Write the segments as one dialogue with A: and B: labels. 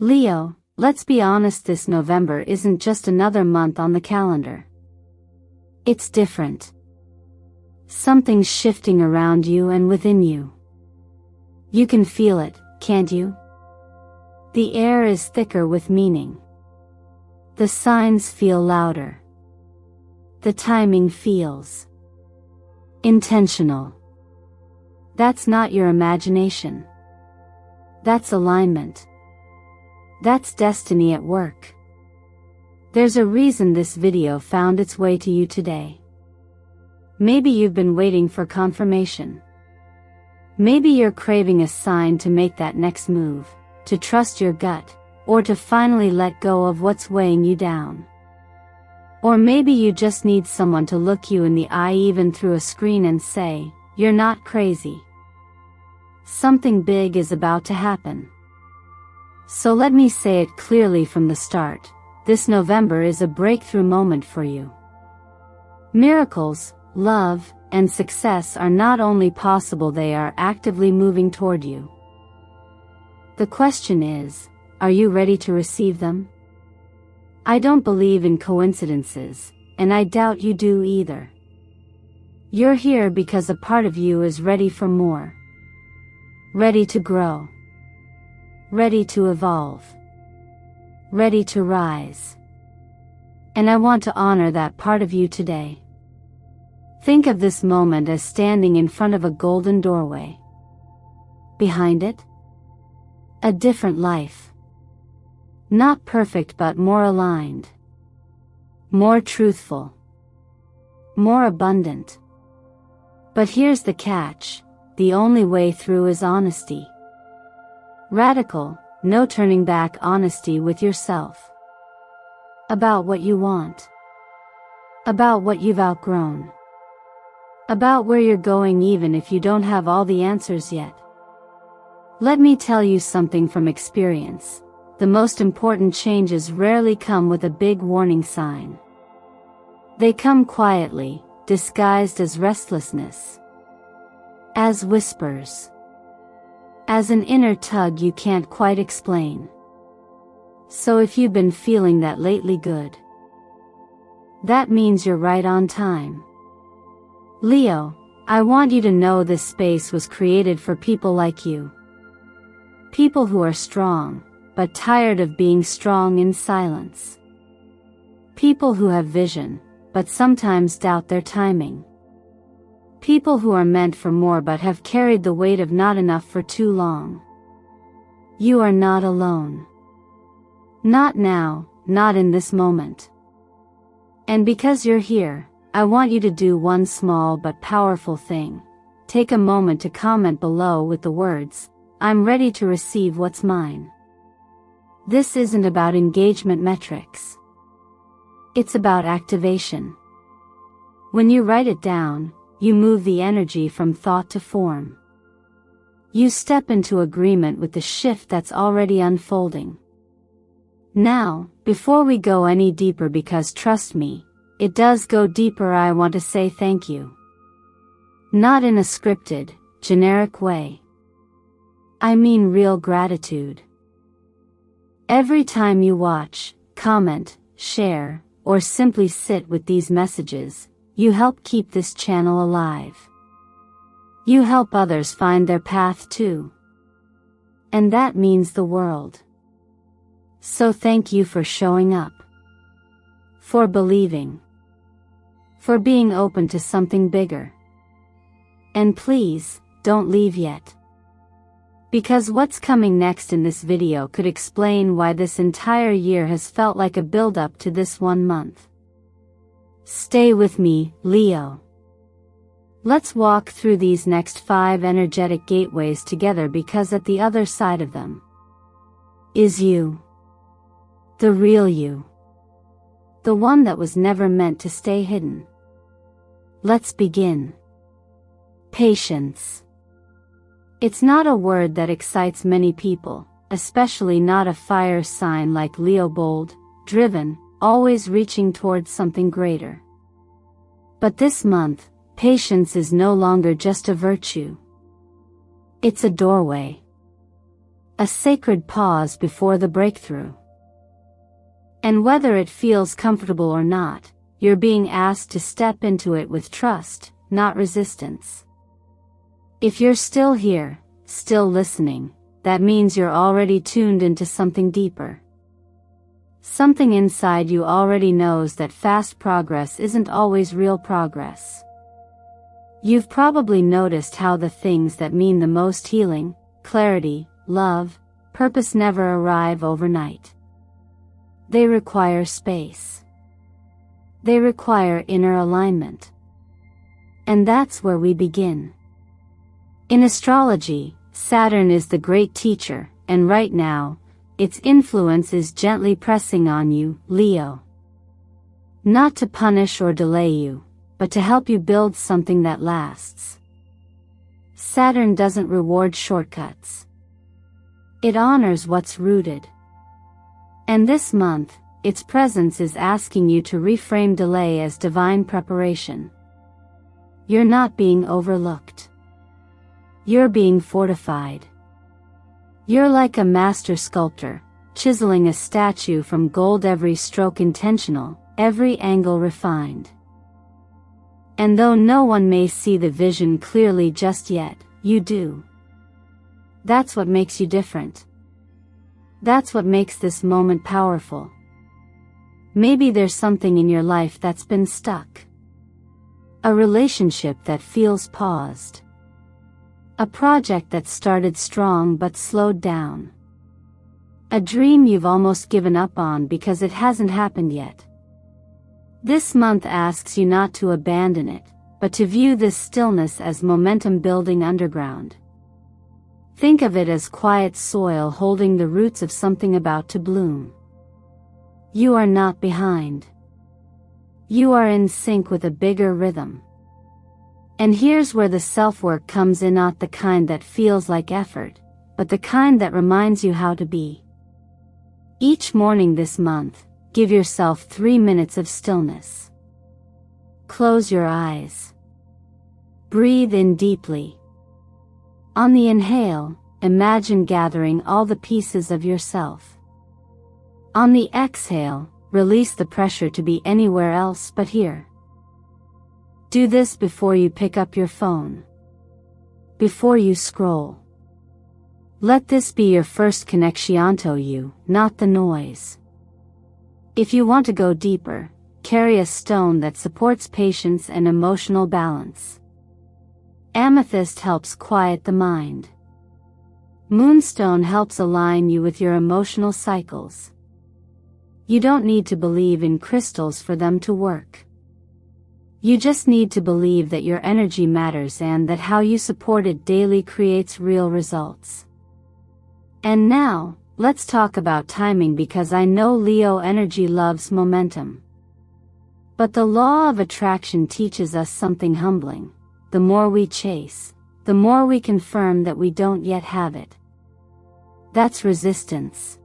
A: Leo, let's be honest, this November isn't just another month on the calendar. It's different. Something's shifting around you and within you. You can feel it, can't you? The air is thicker with meaning. The signs feel louder. The timing feels intentional. That's not your imagination. That's alignment. That's destiny at work. There's a reason this video found its way to you today. Maybe you've been waiting for confirmation. Maybe you're craving a sign to make that next move, to trust your gut, or to finally let go of what's weighing you down. Or maybe you just need someone to look you in the eye even through a screen and say, "You're not crazy." Something big is about to happen. So let me say it clearly from the start, this November is a breakthrough moment for you. Miracles, love, and success are not only possible, they are actively moving toward you. The question is, are you ready to receive them? I don't believe in coincidences, and I doubt you do either. You're here because a part of you is ready for more. Ready to grow. Ready to evolve. Ready to rise. And I want to honor that part of you today. Think of this moment as standing in front of a golden doorway. Behind it, a different life. Not perfect but more aligned. More truthful. More abundant. But here's the catch, the only way through is honesty. Radical, no turning back honesty with yourself. About what you want. About what you've outgrown. About where you're going even if you don't have all the answers yet. Let me tell you something from experience. The most important changes rarely come with a big warning sign. They come quietly, disguised as restlessness. As whispers. As an inner tug you can't quite explain. So if you've been feeling that lately, good. That means you're right on time. Leo, I want you to know this space was created for people like you. People who are strong, but tired of being strong in silence. People who have vision, but sometimes doubt their timing. People who are meant for more but have carried the weight of not enough for too long. You are not alone. Not now, not in this moment. And because you're here, I want you to do one small but powerful thing. Take a moment to comment below with the words, "I'm ready to receive what's mine." This isn't about engagement metrics. It's about activation. When you write it down, you move the energy from thought to form. You step into agreement with the shift that's already unfolding. Now, before we go any deeper, because trust me, it does go deeper, I want to say thank you. Not in a scripted, generic way. I mean real gratitude. Every time you watch, comment, share, or simply sit with these messages, you help keep this channel alive. You help others find their path too. And that means the world. So thank you for showing up. For believing. For being open to something bigger. And please, don't leave yet. Because what's coming next in this video could explain why this entire year has felt like a build-up to this one month. Stay with me, Leo. Let's walk through these next 5 energetic gateways together, because at the other side of them is you. The real you. The one that was never meant to stay hidden. Let's begin. Patience. It's not a word that excites many people, especially not a fire sign like Leo, bold, driven, always reaching towards something greater. But this month, patience is no longer just a virtue. It's a doorway. A sacred pause before the breakthrough. And whether it feels comfortable or not, you're being asked to step into it with trust, not resistance. If you're still here, still listening, that means you're already tuned into something deeper. Something inside you already knows that fast progress isn't always real progress. You've probably noticed how the things that mean the most healing, clarity, love, purpose never arrive overnight. They require space. They require inner alignment. And that's where we begin. In astrology, Saturn is the great teacher, and right now, its influence is gently pressing on you, Leo. Not to punish or delay you, but to help you build something that lasts. Saturn doesn't reward shortcuts. It honors what's rooted. And this month, its presence is asking you to reframe delay as divine preparation. You're not being overlooked. You're being fortified. You're like a master sculptor, chiseling a statue from gold, every stroke intentional, every angle refined. And though no one may see the vision clearly just yet, you do. That's what makes you different. That's what makes this moment powerful. Maybe there's something in your life that's been stuck. A relationship that feels paused. A project that started strong but slowed down. A dream you've almost given up on because it hasn't happened yet. This month asks you not to abandon it, but to view this stillness as momentum building underground. Think of it as quiet soil holding the roots of something about to bloom. You are not behind. You are in sync with a bigger rhythm. And here's where the self-work comes in, not the kind that feels like effort, but the kind that reminds you how to be. Each morning this month, give yourself 3 minutes of stillness. Close your eyes. Breathe in deeply. On the inhale, imagine gathering all the pieces of yourself. On the exhale, release the pressure to be anywhere else but here. Do this before you pick up your phone. Before you scroll. Let this be your first connection to you, not the noise. If you want to go deeper, carry a stone that supports patience and emotional balance. Amethyst helps quiet the mind. Moonstone helps align you with your emotional cycles. You don't need to believe in crystals for them to work. You just need to believe that your energy matters and that how you support it daily creates real results. And now, let's talk about timing, because I know Leo energy loves momentum. But the law of attraction teaches us something humbling. The more we chase, the more we confirm that we don't yet have it. That's resistance.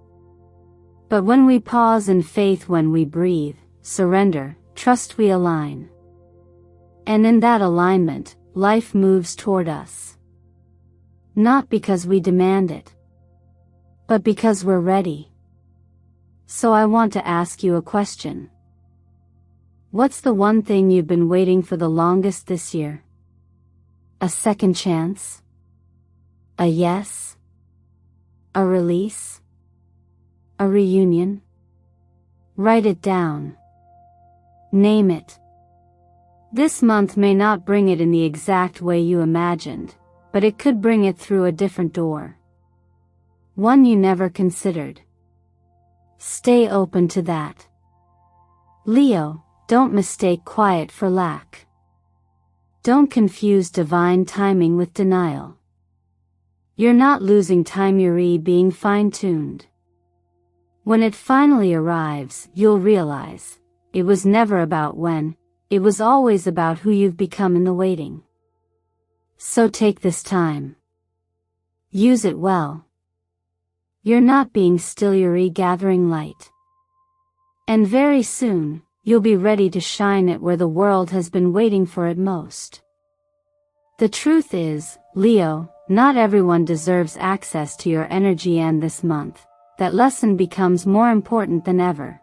A: But when we pause in faith, when we breathe, surrender, trust, we align. And in that alignment, life moves toward us. Not because we demand it, but because we're ready. So I want to ask you a question. What's the one thing you've been waiting for the longest this year? A second chance? A yes? A release? A reunion? Write it down. Name it. This month may not bring it in the exact way you imagined, but it could bring it through a different door. One you never considered. Stay open to that. Leo, don't mistake quiet for lack. Don't confuse divine timing with denial. You're not losing time, you're being fine-tuned. When it finally arrives, you'll realize, it was never about when, it was always about who you've become in the waiting. So take this time. Use it well. You're not being still, you're gathering light. And very soon, you'll be ready to shine it where the world has been waiting for it most. The truth is, Leo, not everyone deserves access to your energy, and this month, that lesson becomes more important than ever.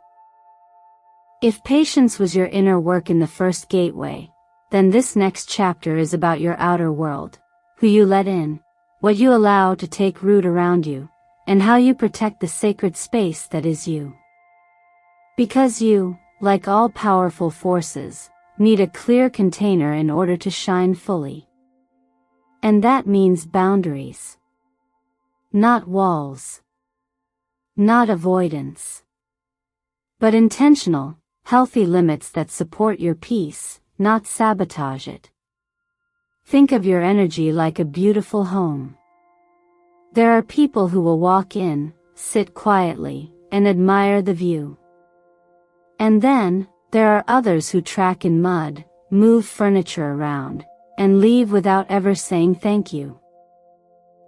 A: If patience was your inner work in the first gateway, then this next chapter is about your outer world, who you let in, what you allow to take root around you, and how you protect the sacred space that is you. Because you, like all powerful forces, need a clear container in order to shine fully. And that means boundaries. Not walls. Not avoidance. But intentional, healthy limits that support your peace, not sabotage it. Think of your energy like a beautiful home. There are people who will walk in, sit quietly, and admire the view. And then, there are others who track in mud, move furniture around, and leave without ever saying thank you.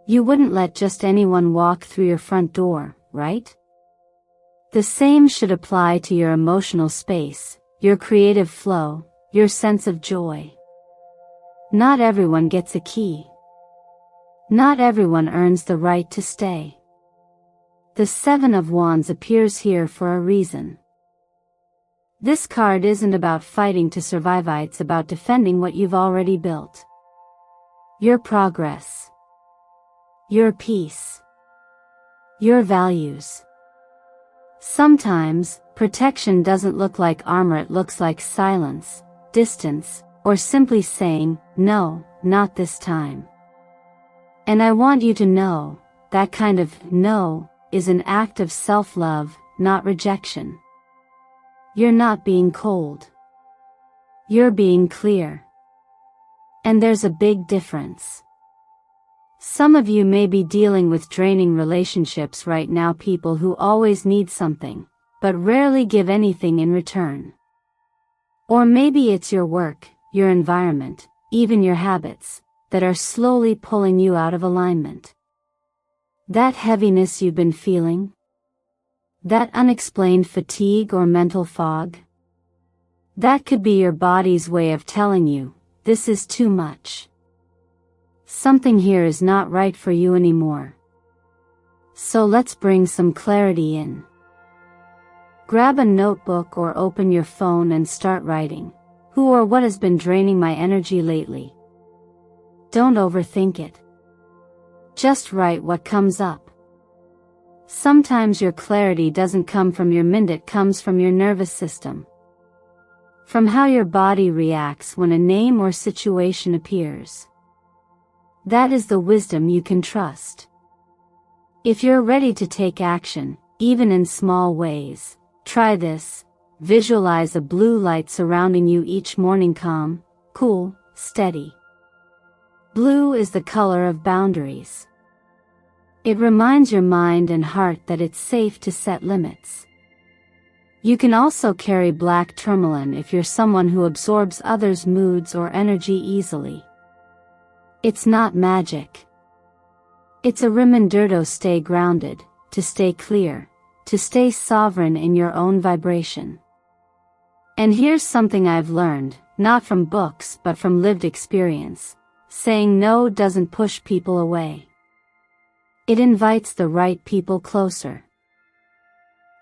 A: You wouldn't let just anyone walk through your front door, right? The same should apply to your emotional space, your creative flow, your sense of joy. Not everyone gets a key. Not everyone earns the right to stay. The Seven of Wands appears here for a reason. This card isn't about fighting to survive, it's about defending what you've already built. Your progress. Your peace. Your values. Sometimes, protection doesn't look like armor, it looks like silence, distance, or simply saying, no, not this time. And I want you to know, that kind of no is an act of self-love, not rejection. You're not being cold. You're being clear. And there's a big difference. Some of you may be dealing with draining relationships right now, people who always need something, but rarely give anything in return. Or maybe it's your work, your environment, even your habits, that are slowly pulling you out of alignment. That heaviness you've been feeling? That unexplained fatigue or mental fog? That could be your body's way of telling you, this is too much. Something here is not right for you anymore. So let's bring some clarity in. Grab a notebook or open your phone and start writing. Who or what has been draining my energy lately? Don't overthink it. Just write what comes up. Sometimes your clarity doesn't come from your mind, it comes from your nervous system. From how your body reacts when a name or situation appears. That is the wisdom you can trust. If you're ready to take action, even in small ways, try this. Visualize a blue light surrounding you each morning, calm, cool, steady. Blue is the color of boundaries. It reminds your mind and heart that it's safe to set limits. You can also carry black tourmaline if you're someone who absorbs others' moods or energy easily. It's not magic. It's a reminder to stay grounded, to stay clear, to stay sovereign in your own vibration. And here's something I've learned, not from books but from lived experience. Saying no doesn't push people away. It invites the right people closer.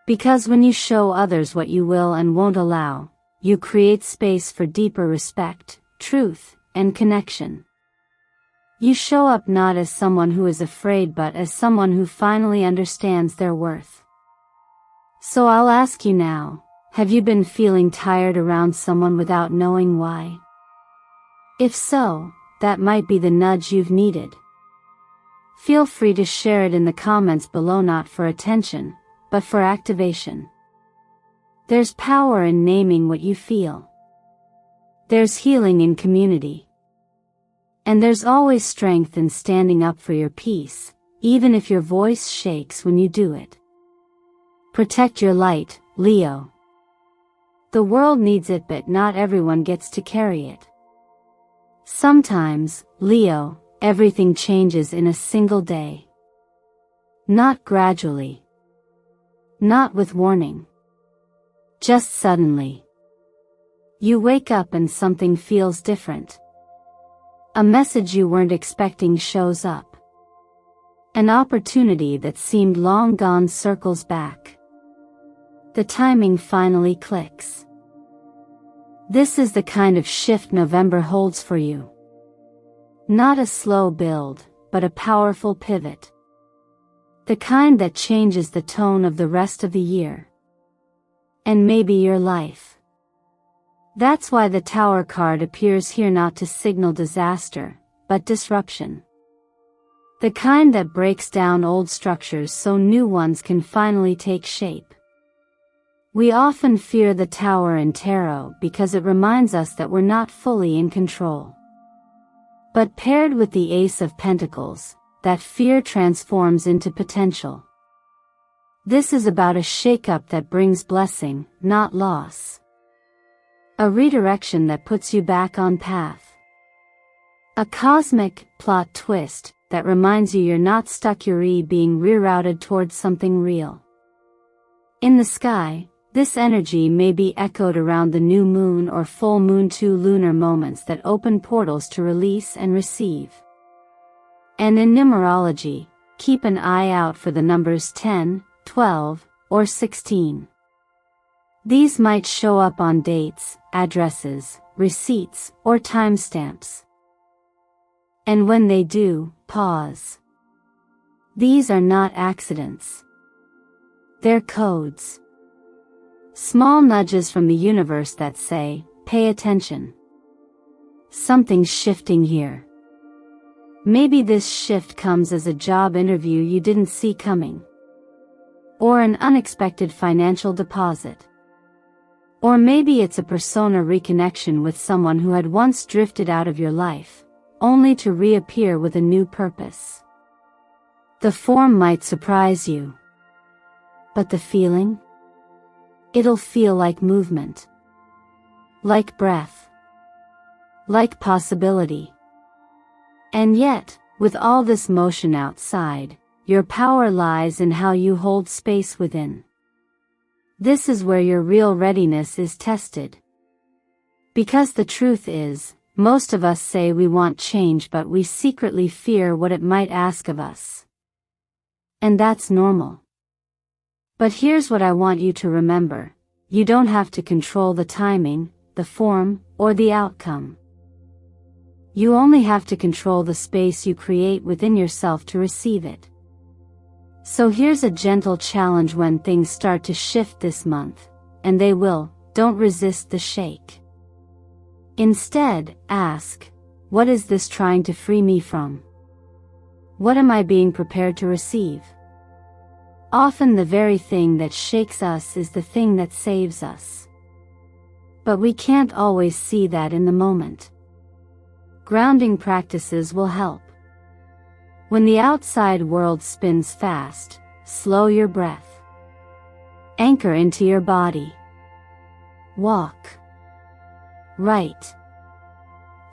A: Because when you show others what you will and won't allow, you create space for deeper respect, truth, and connection. You show up not as someone who is afraid but as someone who finally understands their worth. So I'll ask you now, have you been feeling tired around someone without knowing why? If so, that might be the nudge you've needed. Feel free to share it in the comments below, not for attention, but for activation. There's power in naming what you feel. There's healing in community. And there's always strength in standing up for your peace, even if your voice shakes when you do it. Protect your light, Leo. The world needs it, but not everyone gets to carry it. Sometimes, Leo, everything changes in a single day. Not gradually. Not with warning. Just suddenly. You wake up and something feels different. A message you weren't expecting shows up. An opportunity that seemed long gone circles back. The timing finally clicks. This is the kind of shift November holds for you. Not a slow build, but a powerful pivot. The kind that changes the tone of the rest of the year. And maybe your life. That's why the Tower card appears here, not to signal disaster, but disruption. The kind that breaks down old structures so new ones can finally take shape. We often fear the Tower in tarot because it reminds us that we're not fully in control. But paired with the Ace of Pentacles, that fear transforms into potential. This is about a shakeup that brings blessing, not loss. A redirection that puts you back on path. A cosmic plot twist that reminds you you're not stuck, you're being rerouted towards something real. In the sky, this energy may be echoed around the new moon or full moon, two lunar moments that open portals to release and receive. And in numerology, keep an eye out for the numbers 10, 12, or 16. These might show up on dates, addresses, receipts, or timestamps. And when they do, pause. These are not accidents. They're codes. Small nudges from the universe that say, pay attention. Something's shifting here. Maybe this shift comes as a job interview you didn't see coming. Or an unexpected financial deposit. Or maybe it's a persona reconnection with someone who had once drifted out of your life, only to reappear with a new purpose. The form might surprise you. But the feeling? It'll feel like movement. Like breath. Like possibility. And yet, with all this motion outside, your power lies in how you hold space within. This is where your real readiness is tested. Because the truth is, most of us say we want change, but we secretly fear what it might ask of us. And that's normal. But here's what I want you to remember. You don't have to control the timing, the form, or the outcome. You only have to control the space you create within yourself to receive it. So here's a gentle challenge when things start to shift this month, and they will, don't resist the shake. Instead, ask, what is this trying to free me from? What am I being prepared to receive? Often the very thing that shakes us is the thing that saves us. But we can't always see that in the moment. Grounding practices will help. When the outside world spins fast, slow your breath. Anchor into your body. Walk. Write.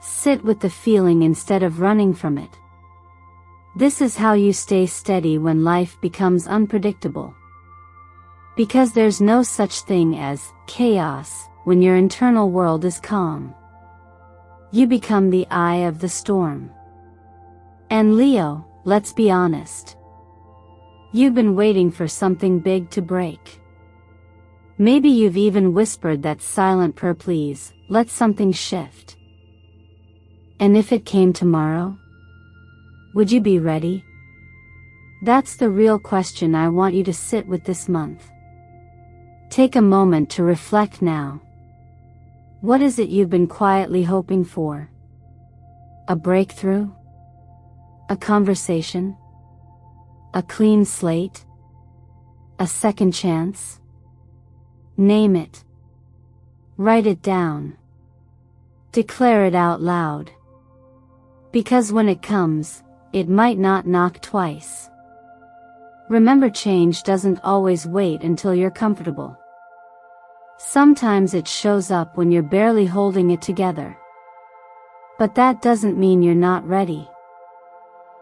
A: Sit with the feeling instead of running from it. This is how you stay steady when life becomes unpredictable. Because there's no such thing as chaos when your internal world is calm. You become the eye of the storm. And Leo, let's be honest. You've been waiting for something big to break. Maybe you've even whispered that silent prayer, please, let something shift. And if it came tomorrow? Would you be ready? That's the real question I want you to sit with this month. Take a moment to reflect now. What is it you've been quietly hoping for? A breakthrough? A conversation? A clean slate? A second chance? Name it. Write it down. Declare it out loud. Because when it comes, it might not knock twice. Remember, change doesn't always wait until you're comfortable. Sometimes it shows up when you're barely holding it together. But that doesn't mean you're not ready.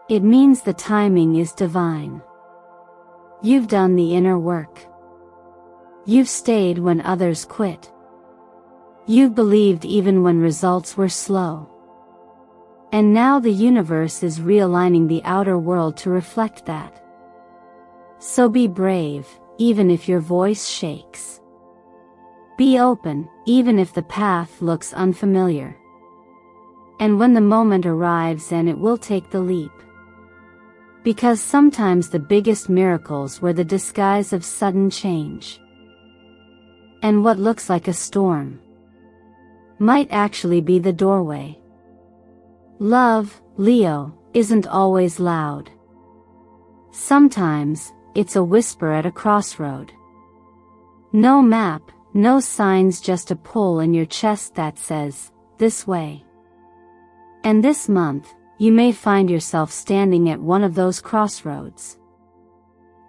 A: It means the timing is divine. You've done the inner work. You've stayed when others quit. You've believed even when results were slow. And now the universe is realigning the outer world to reflect that. So be brave, even if your voice shakes. Be open, even if the path looks unfamiliar. And when the moment arrives, and it will take the leap. Because sometimes the biggest miracles were the disguise of sudden change. And what looks like a storm might actually be the doorway. Love, Leo, isn't always loud. Sometimes, it's a whisper at a crossroad. No map, no signs, just a pull in your chest that says, this way. And this month, you may find yourself standing at one of those crossroads.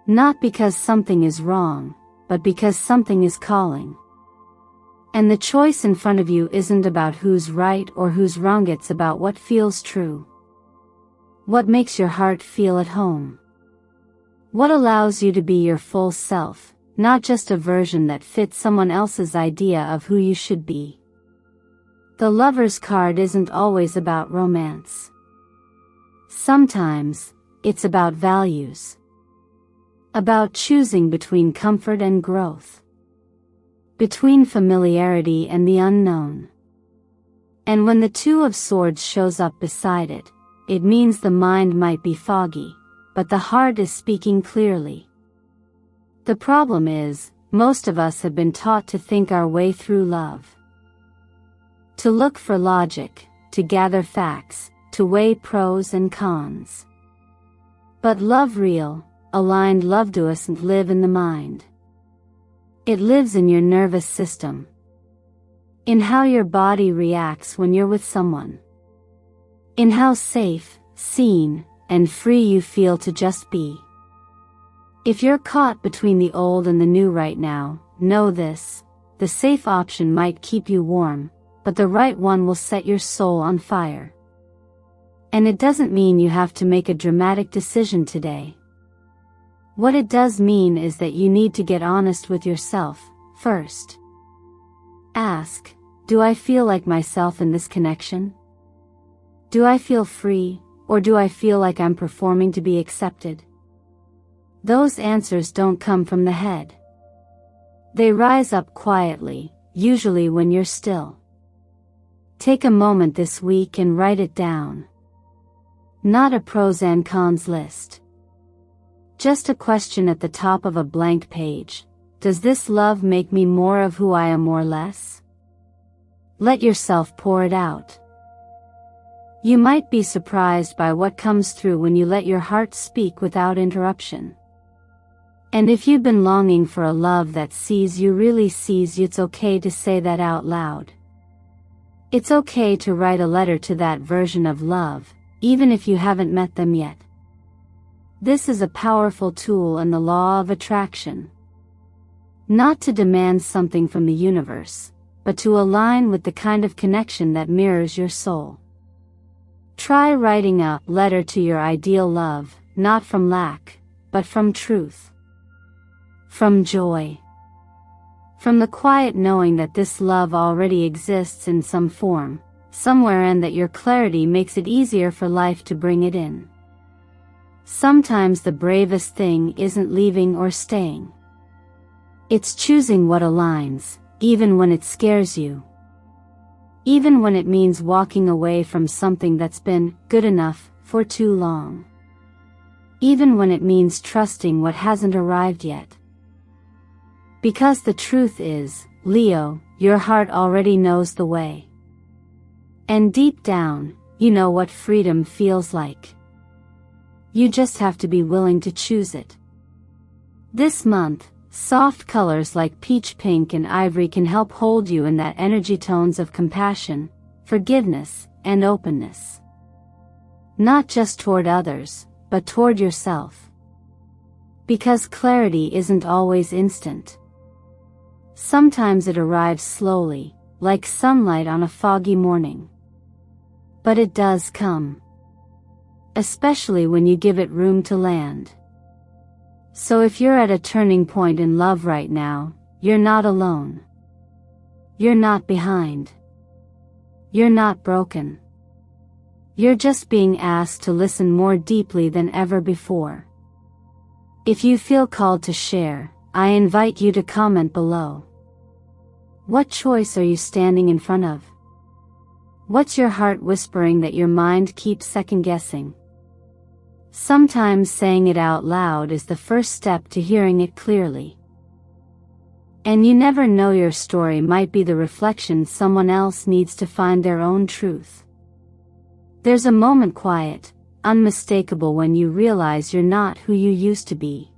A: Not because something is wrong, but because something is calling. And the choice in front of you isn't about who's right or who's wrong, it's about what feels true. What makes your heart feel at home. What allows you to be your full self, not just a version that fits someone else's idea of who you should be. The Lover's card isn't always about romance. Sometimes, it's about values. About choosing between comfort and growth. Between familiarity and the unknown. And when the Two of Swords shows up beside it, it means the mind might be foggy, but the heart is speaking clearly. The problem is, most of us have been taught to think our way through love. To look for logic, to gather facts, to weigh pros and cons. But love, real, aligned love, doesn't live in the mind. It lives in your nervous system. In how your body reacts when you're with someone. In how safe, seen, and free you feel to just be. If you're caught between the old and the new right now, know this: the safe option might keep you warm, but the right one will set your soul on fire. And it doesn't mean you have to make a dramatic decision today. What it does mean is that you need to get honest with yourself, first. Ask, do I feel like myself in this connection? Do I feel free, or do I feel like I'm performing to be accepted? Those answers don't come from the head. They rise up quietly, usually when you're still. Take a moment this week and write it down. Not a pros and cons list. Just a question at the top of a blank page: does this love make me more of who I am or less? Let yourself pour it out. You might be surprised by what comes through when you let your heart speak without interruption. And if you've been longing for a love that sees you, really sees you, it's okay to say that out loud. It's okay to write a letter to that version of love, even if you haven't met them yet. This is a powerful tool in the law of attraction. Not to demand something from the universe, but to align with the kind of connection that mirrors your soul. Try writing a letter to your ideal love, not from lack, but from truth. From joy. From the quiet knowing that this love already exists in some form, somewhere, and that your clarity makes it easier for life to bring it in. Sometimes the bravest thing isn't leaving or staying. It's choosing what aligns, even when it scares you. Even when it means walking away from something that's been good enough for too long. Even when it means trusting what hasn't arrived yet. Because the truth is, Leo, your heart already knows the way. And deep down, you know what freedom feels like. You just have to be willing to choose it. This month, soft colors like peach pink and ivory can help hold you in that energy, tones of compassion, forgiveness, and openness. Not just toward others, but toward yourself. Because clarity isn't always instant. Sometimes it arrives slowly, like sunlight on a foggy morning. But it does come. Especially when you give it room to land. So if you're at a turning point in love right now, you're not alone. You're not behind. You're not broken. You're just being asked to listen more deeply than ever before. If you feel called to share, I invite you to comment below. What choice are you standing in front of? What's your heart whispering that your mind keeps second-guessing? Sometimes saying it out loud is the first step to hearing it clearly. And you never know, your story might be the reflection someone else needs to find their own truth. There's a moment quiet, unmistakable, when you realize you're not who you used to be.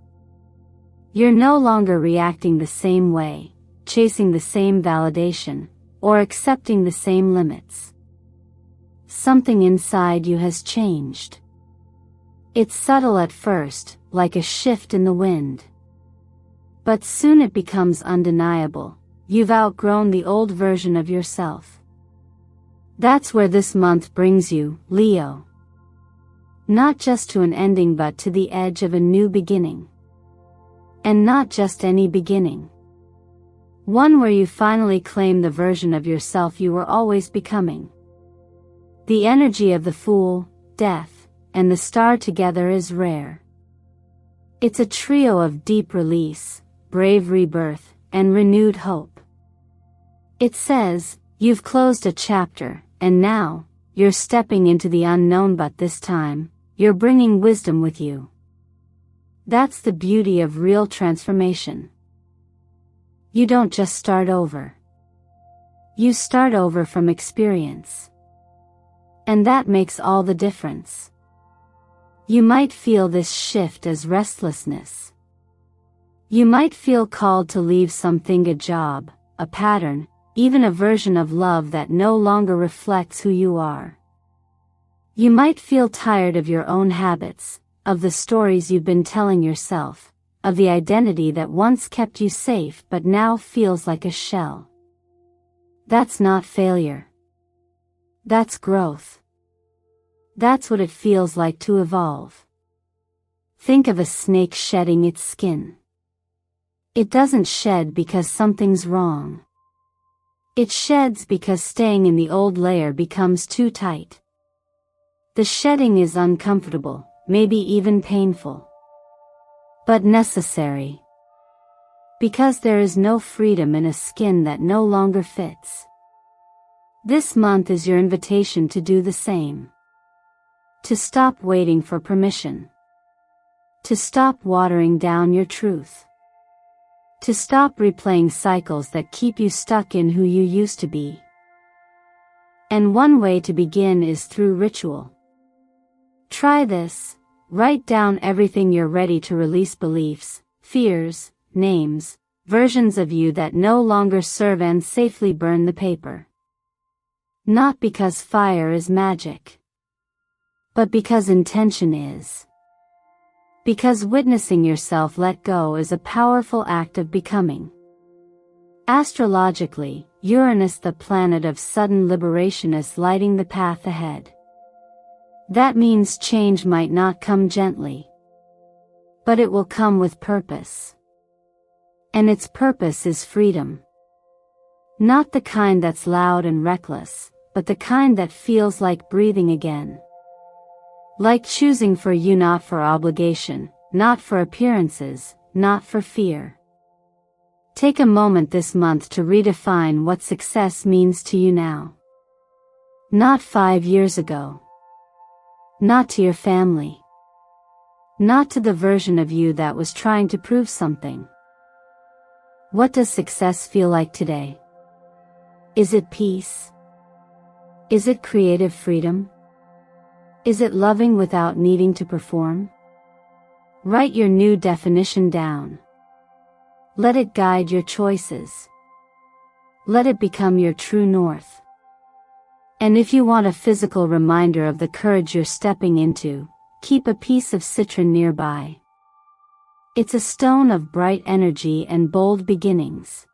A: You're no longer reacting the same way, chasing the same validation, or accepting the same limits. Something inside you has changed. It's subtle at first, like a shift in the wind. But soon it becomes undeniable. You've outgrown the old version of yourself. That's where this month brings you, Leo. Not just to an ending, but to the edge of a new beginning. And not just any beginning. One where you finally claim the version of yourself you were always becoming. The energy of the Fool, Death, and the Star together is rare. It's a trio of deep release, brave rebirth, and renewed hope. It says, you've closed a chapter, and now, you're stepping into the unknown, but this time, you're bringing wisdom with you. That's the beauty of real transformation. You don't just start over. You start over from experience. And that makes all the difference. You might feel this shift as restlessness. You might feel called to leave something, a job, a pattern, even a version of love that no longer reflects who you are. You might feel tired of your own habits, of the stories you've been telling yourself, of the identity that once kept you safe but now feels like a shell. That's not failure. That's growth. That's what it feels like to evolve. Think of a snake shedding its skin. It doesn't shed because something's wrong. It sheds because staying in the old layer becomes too tight. The shedding is uncomfortable, maybe even painful. But necessary. Because there is no freedom in a skin that no longer fits. This month is your invitation to do the same. To stop waiting for permission. To stop watering down your truth. To stop replaying cycles that keep you stuck in who you used to be. And one way to begin is through ritual. Try this. Write down everything you're ready to release: beliefs, fears, names, versions of you that no longer serve, and safely burn the paper. Not because fire is magic. But because intention is. Because witnessing yourself let go is a powerful act of becoming. Astrologically, Uranus, the planet of sudden liberation, is lighting the path ahead. That means change might not come gently. But it will come with purpose. And its purpose is freedom. Not the kind that's loud and reckless, but the kind that feels like breathing again. Like choosing for you, not for obligation, not for appearances, not for fear. Take a moment this month to redefine what success means to you now. Not 5 years ago. Not to your family. Not to the version of you that was trying to prove something. What does success feel like today? Is it peace? Is it creative freedom? Is it loving without needing to perform? Write your new definition down. Let it guide your choices. Let it become your true north. And if you want a physical reminder of the courage you're stepping into, keep a piece of citron nearby. It's a stone of bright energy and bold beginnings.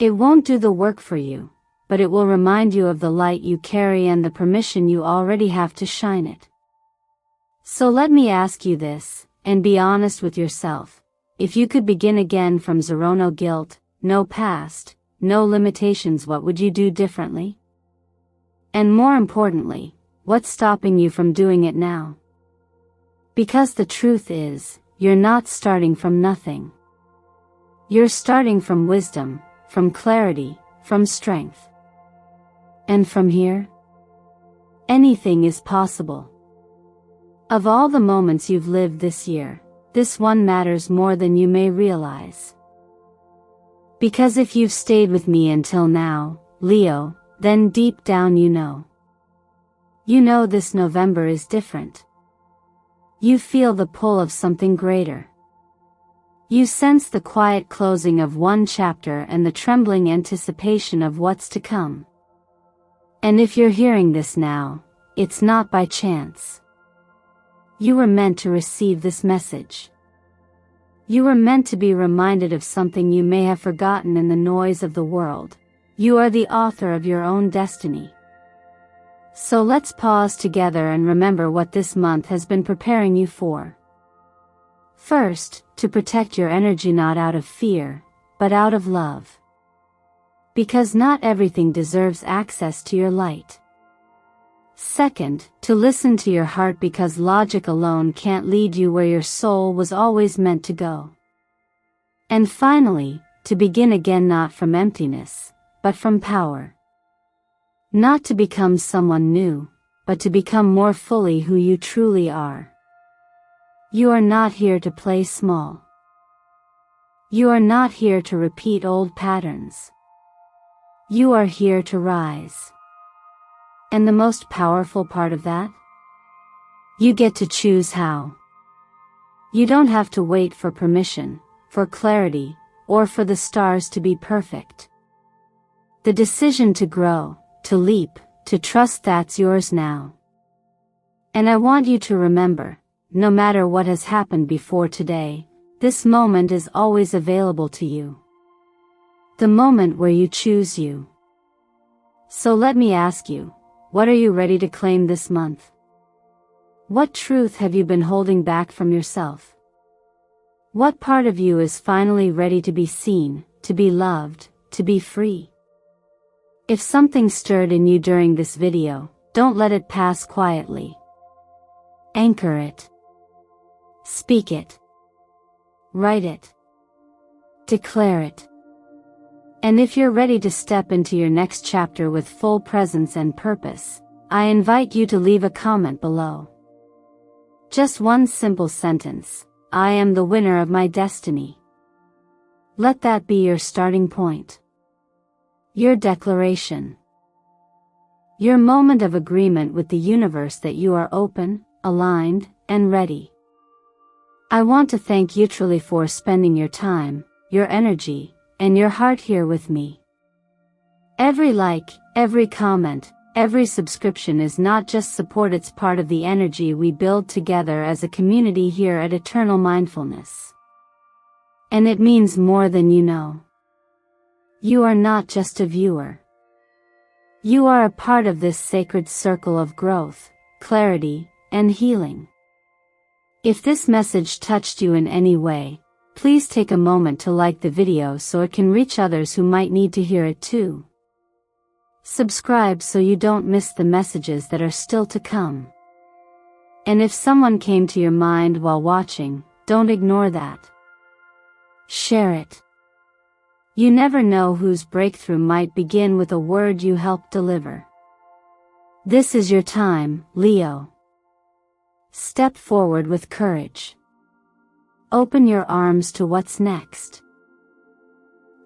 A: It won't do the work for you, but it will remind you of the light you carry and the permission you already have to shine it. So let me ask you this, and be honest with yourself. If you could begin again from zero, no guilt, no past, no limitations, what would you do differently? And more importantly, what's stopping you from doing it now? Because the truth is, you're not starting from nothing. You're starting from wisdom, from clarity, from strength. And from here, anything is possible. Of all the moments you've lived this year, this one matters more than you may realize. Because if you've stayed with me until now, Leo, then deep down you know. You know this November is different. You feel the pull of something greater. You sense the quiet closing of one chapter and the trembling anticipation of what's to come. And if you're hearing this now, it's not by chance. You were meant to receive this message. You were meant to be reminded of something you may have forgotten in the noise of the world. You are the author of your own destiny. So let's pause together and remember what this month has been preparing you for. First, to protect your energy not out of fear, but out of love. Because not everything deserves access to your light. Second, to listen to your heart because logic alone can't lead you where your soul was always meant to go. And finally, to begin again not from emptiness, but from power. Not to become someone new, but to become more fully who you truly are. You are not here to play small. You are not here to repeat old patterns. You are here to rise. And the most powerful part of that? You get to choose how. You don't have to wait for permission, for clarity, or for the stars to be perfect. The decision to grow, to leap, to trust, that's yours now. And I want you to remember, no matter what has happened before today, this moment is always available to you. The moment where you choose you. So let me ask you, what are you ready to claim this month? What truth have you been holding back from yourself? What part of you is finally ready to be seen, to be loved, to be free? If something stirred in you during this video, don't let it pass quietly. Anchor it. Speak it. Write it. Declare it. And if you're ready to step into your next chapter with full presence and purpose, I invite you to leave a comment below. Just one simple sentence: I am the winner of my destiny. Let that be your starting point. Your declaration. Your moment of agreement with the universe that you are open, aligned, and ready. I want to thank you truly for spending your time, your energy, and your heart here with me. Every like, every comment, every subscription is not just support, it's part of the energy we build together as a community here at Eternal Mindfulness. And it means more than you know. You are not just a viewer. You are a part of this sacred circle of growth, clarity, and healing. If this message touched you in any way, please take a moment to like the video so it can reach others who might need to hear it too. Subscribe so you don't miss the messages that are still to come. And if someone came to your mind while watching, don't ignore that. Share it. You never know whose breakthrough might begin with a word you helped deliver. This is your time, Leo. Step forward with courage. Open your arms to what's next.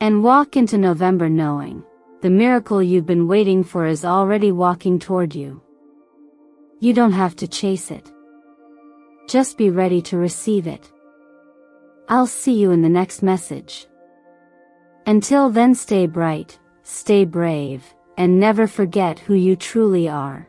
A: And walk into November knowing, the miracle you've been waiting for is already walking toward you. You don't have to chase it. Just be ready to receive it. I'll see you in the next message. Until then, stay bright, stay brave, and never forget who you truly are.